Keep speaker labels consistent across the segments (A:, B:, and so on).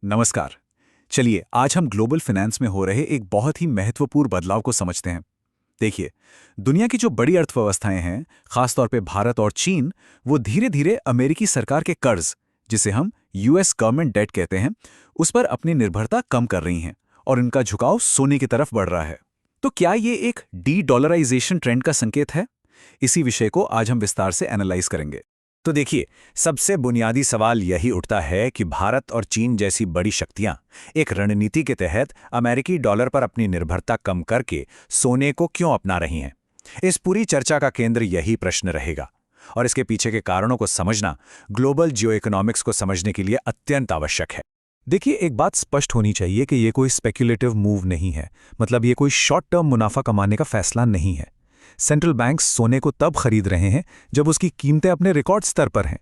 A: नमस्कार। चलिए आज हम ग्लोबल फाइनेंस में हो रहे एक बहुत ही महत्वपूर्ण बदलाव को समझते हैं। देखिए, दुनिया की जो बड़ी अर्थव्यवस्थाएं हैं, खासतौर पे भारत और चीन, वो धीरे धीरे अमेरिकी सरकार के कर्ज, जिसे हम यूएस गवर्नमेंट डेट कहते हैं, उस पर अपनी निर्भरता कम कर रही हैं और इनका झुकाव सोने की तरफ बढ़ रहा है। तो क्या ये एक डी डॉलराइजेशन ट्रेंड का संकेत है? इसी विषय को आज हम विस्तार से एनालाइज करेंगे।
B: तो देखिए, सबसे बुनियादी सवाल यही उठता है कि भारत और चीन जैसी बड़ी शक्तियां एक रणनीति के तहत अमेरिकी डॉलर पर अपनी निर्भरता कम करके सोने को क्यों अपना रही हैं। इस पूरी चर्चा का केंद्र यही प्रश्न रहेगा और इसके पीछे के कारणों को समझना ग्लोबल जियो इकोनॉमिक्स को समझने के लिए अत्यंत आवश्यक है।
A: देखिए, एक बात स्पष्ट होनी चाहिए कि ये कोई स्पेक्युलेटिव मूव नहीं है। मतलब ये कोई शॉर्ट टर्म मुनाफा कमाने का फैसला नहीं है। सेंट्रल बैंक्स सोने को तब खरीद रहे हैं जब उसकी कीमतें अपने रिकॉर्ड स्तर पर हैं।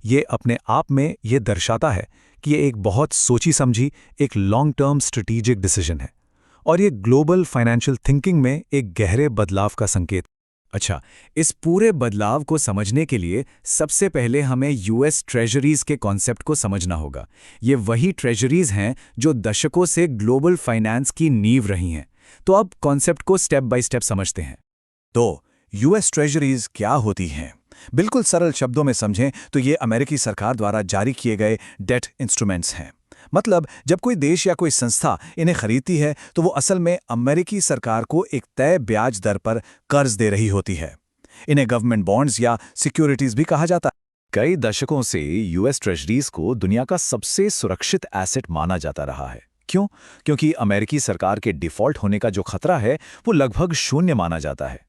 A: ये अपने आप में ये दर्शाता है कि ये एक बहुत सोची समझी, एक लॉन्ग टर्म स्ट्रेटेजिक डिसीजन है और ये ग्लोबल फाइनेंशियल थिंकिंग में एक गहरे बदलाव का संकेत।
B: अच्छा, इस पूरे बदलाव को समझने के लिए सबसे पहले हमें यूएस ट्रेजरीज के कॉन्सेप्ट को समझना होगा। ये वही ट्रेजरीज हैं जो दशकों से ग्लोबल फाइनेंस की नींव रही हैं। तो अब कॉन्सेप्ट को स्टेप बाय स्टेप समझते हैं।
A: तो यूएस ट्रेजरीज क्या होती हैं? बिल्कुल सरल शब्दों में समझें तो ये अमेरिकी सरकार द्वारा जारी किए गए डेट इंस्ट्रूमेंट्स हैं। मतलब जब कोई देश या कोई संस्था इन्हें खरीदती है तो वो असल में अमेरिकी सरकार को एक तय ब्याज दर पर कर्ज दे रही होती है। इन्हें गवर्नमेंट बॉन्ड्स या सिक्योरिटीज भी कहा जाता है।
B: कई दशकों से यूएस ट्रेजरीज को दुनिया का सबसे सुरक्षित एसेट माना जाता रहा है। क्यों? क्योंकि अमेरिकी सरकार के डिफॉल्ट होने का जो खतरा है वो लगभग शून्य माना जाता है।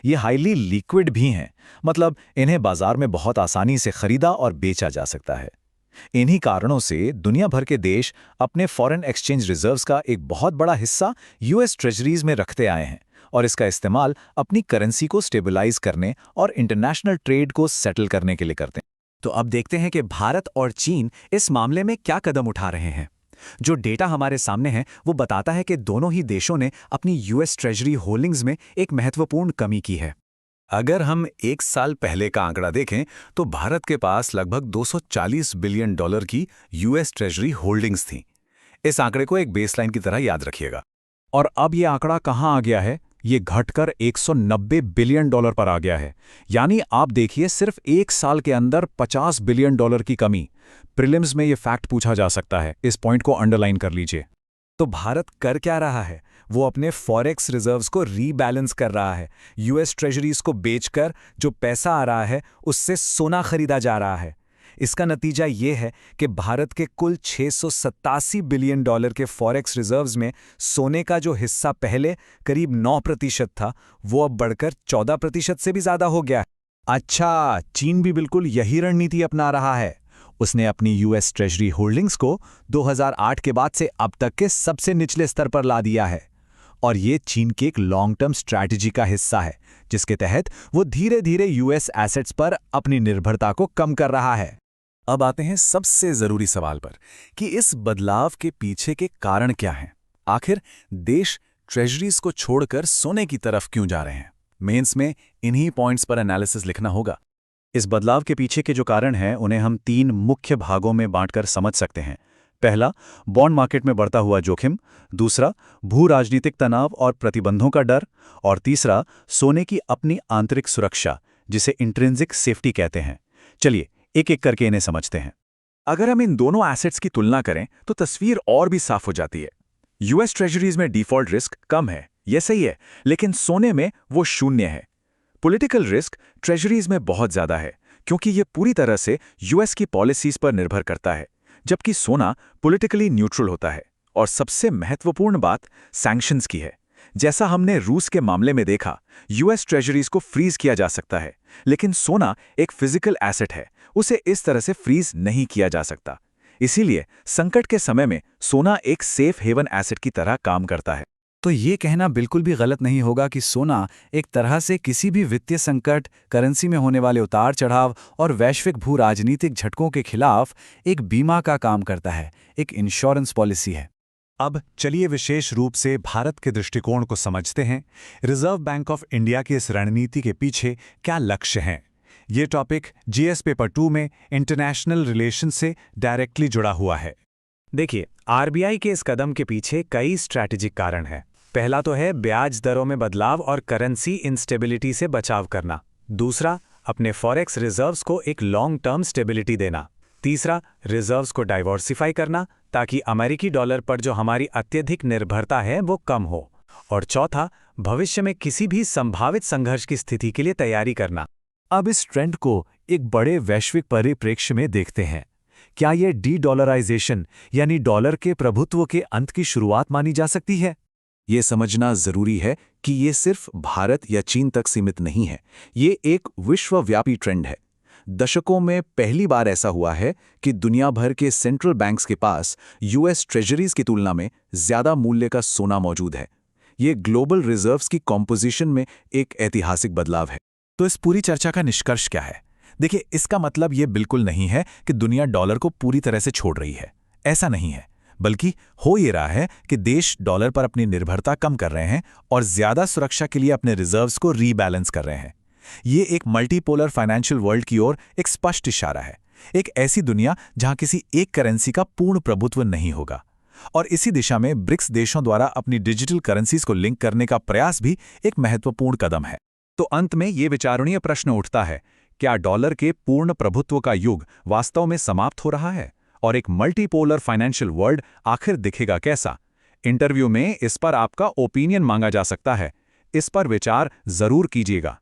B: ये हाईली लिक्विड भी हैं, मतलब इन्हें बाजार में बहुत आसानी से खरीदा और बेचा जा सकता है। इन्हीं कारणों से दुनिया भर के देश अपने फॉरेन एक्सचेंज रिजर्व्स का एक बहुत बड़ा हिस्सा यूएस ट्रेजरीज में रखते आए हैं और इसका इस्तेमाल अपनी करेंसी को स्टेबलाइज करने और इंटरनेशनल ट्रेड को सेटल करने के लिए करते हैं।
A: तो अब देखते हैं कि भारत और चीन इस मामले में क्या कदम उठा रहे हैं। जो डेटा हमारे सामने है वो बताता है कि दोनों ही देशों ने अपनी यूएस ट्रेजरी होल्डिंग्स में एक महत्वपूर्ण कमी की है।
B: अगर हम एक साल पहले का आंकड़ा देखें तो भारत के पास लगभग 240 बिलियन डॉलर की यूएस ट्रेजरी होल्डिंग्स थीं। इस आंकड़े को एक बेसलाइन की तरह याद रखिएगा।
A: और अब ये आंकड़ा कहाँ आ गया है? ये घटकर 190 बिलियन डॉलर पर आ गया है। यानी आप देखिए, सिर्फ एक साल के अंदर 50 बिलियन डॉलर की कमी। प्रीलिम्स में ये फैक्ट पूछा जा सकता है, इस पॉइंट को अंडरलाइन कर लीजिए।
B: तो भारत कर क्या रहा है? वो अपने फॉरेक्स रिजर्व्स को रीबैलेंस कर रहा है। यूएस ट्रेजरीज को बेचकर जो पैसा आ रहा है उससे सोना खरीदा जा रहा है। इसका नतीजा ये है कि भारत के कुल 687 बिलियन डॉलर के फॉरेक्स रिजर्व्स में सोने का जो हिस्सा पहले करीब 9% था, वो अब बढ़कर 14% से भी ज्यादा हो गया है।
A: अच्छा, चीन भी बिल्कुल यही रणनीति अपना रहा है। उसने अपनी यूएस ट्रेजरी होल्डिंग्स को 2008 के बाद से अब तक के सबसे निचले स्तर पर ला दिया है और ये चीन की एक लॉन्ग टर्म स्ट्रैटेजी का हिस्सा है, जिसके तहत वो धीरे धीरे यूएस एसेट्स पर अपनी निर्भरता को कम कर रहा है।
B: अब आते हैं सबसे जरूरी सवाल पर कि इस बदलाव के पीछे के कारण क्या हैं। आखिर देश ट्रेजरीज को छोड़कर सोने की तरफ क्यों जा रहे हैं? मेंस में इन्हीं पॉइंट्स पर एनालिसिस लिखना होगा।
A: इस बदलाव के पीछे के जो कारण हैं उन्हें हम 3 मुख्य भागों में बांटकर समझ सकते हैं। पहला, बॉन्ड मार्केट में बढ़ता हुआ जोखिम। दूसरा, भू राजनीतिक तनाव और प्रतिबंधों का डर। और तीसरा, सोने की अपनी आंतरिक सुरक्षा, जिसे इंट्रिंसिक सेफ्टी कहते हैं। चलिए एक एक करके इन्हें समझते हैं। अगर हम इन दोनों एसेट्स की तुलना करें तो तस्वीर और भी साफ हो जाती है। यूएस ट्रेजरीज में डिफॉल्ट रिस्क कम है, यह सही है, लेकिन सोने में वो शून्य है। पॉलिटिकल रिस्क ट्रेजरीज में बहुत ज्यादा है क्योंकि ये पूरी तरह से यूएस की पॉलिसीज पर निर्भर करता है, जबकि सोना पॉलिटिकली न्यूट्रल होता है। और सबसे महत्वपूर्ण बात सैंक्शंस की है। जैसा हमने रूस के मामले में देखा, यूएस ट्रेजरीज को फ्रीज किया जा सकता है, लेकिन सोना एक फिजिकल एसेट है, उसे इस तरह से फ्रीज नहीं किया जा सकता। इसीलिए संकट के समय में सोना एक सेफ हेवन एसेट की तरह काम करता है।
B: तो ये कहना बिल्कुल भी गलत नहीं होगा कि सोना एक तरह से किसी भी वित्तीय संकट, करेंसी में होने वाले उतार चढ़ाव और वैश्विक भू राजनीतिक झटकों के खिलाफ एक बीमा का काम करता है, एक इंश्योरेंस पॉलिसी है।
A: अब चलिए विशेष रूप से भारत के दृष्टिकोण को समझते हैं। रिजर्व बैंक ऑफ इंडिया की इस रणनीति के पीछे क्या लक्ष्य हैं? ये टॉपिक जीएस पेपर 2 में इंटरनेशनल रिलेशन से डायरेक्टली जुड़ा हुआ है।
C: देखिए, आरबीआई के इस कदम के पीछे कई स्ट्रैटेजिक कारण हैं। पहला तो है ब्याज दरों में बदलाव और करेंसी इंस्टेबिलिटी से बचाव करना। दूसरा, अपने फॉरेक्स रिजर्व्स को एक लॉन्ग टर्म स्टेबिलिटी देना। तीसरा, रिजर्व्स को डाइवर्सिफाई करना ताकि अमेरिकी डॉलर पर जो हमारी अत्यधिक निर्भरता है वो कम हो। और चौथा, भविष्य में किसी भी संभावित संघर्ष की स्थिति के लिए तैयारी करना।
B: अब इस ट्रेंड को एक बड़े वैश्विक परिप्रेक्ष्य में देखते हैं। क्या ये डी-डॉलराइजेशन यानी डॉलर के प्रभुत्व के अंत की शुरुआत मानी जा सकती है?
A: ये समझना जरूरी है कि ये सिर्फ भारत या चीन तक सीमित नहीं है। ये एक विश्वव्यापी ट्रेंड है। दशकों में पहली बार ऐसा हुआ है कि दुनिया भर के सेंट्रल बैंक्स के पास यूएस ट्रेजरीज की तुलना में ज्यादा मूल्य का सोना मौजूद है। ये ग्लोबल रिजर्व्स की कॉम्पोजिशन में एक ऐतिहासिक बदलाव है।
B: तो इस पूरी चर्चा का निष्कर्ष क्या है? देखिए, इसका मतलब ये बिल्कुल नहीं है कि दुनिया डॉलर को पूरी तरह से छोड़ रही है। ऐसा नहीं है, बल्कि हो ये रहा है कि देश डॉलर पर अपनी निर्भरता कम कर रहे हैं और ज्यादा सुरक्षा के लिए अपने रिजर्व्स को रीबैलेंस कर रहे हैं। ये एक मल्टीपोलर फाइनेंशियल वर्ल्ड की ओर एक स्पष्ट इशारा है। एक ऐसी दुनिया जहां किसी एक करेंसी का पूर्ण प्रभुत्व नहीं होगा। और इसी दिशा में ब्रिक्स देशों द्वारा अपनी डिजिटल करेंसीज को लिंक करने का प्रयास भी एक महत्वपूर्ण कदम है।
A: तो अंत में ये विचारणीय प्रश्न उठता है, क्या डॉलर के पूर्ण प्रभुत्व का युग वास्तव में समाप्त हो रहा है और एक मल्टीपोलर फाइनेंशियल वर्ल्ड आखिर दिखेगा कैसा? इंटरव्यू में इस पर आपका ओपिनियन मांगा जा सकता है। इस पर विचार जरूर कीजिएगा।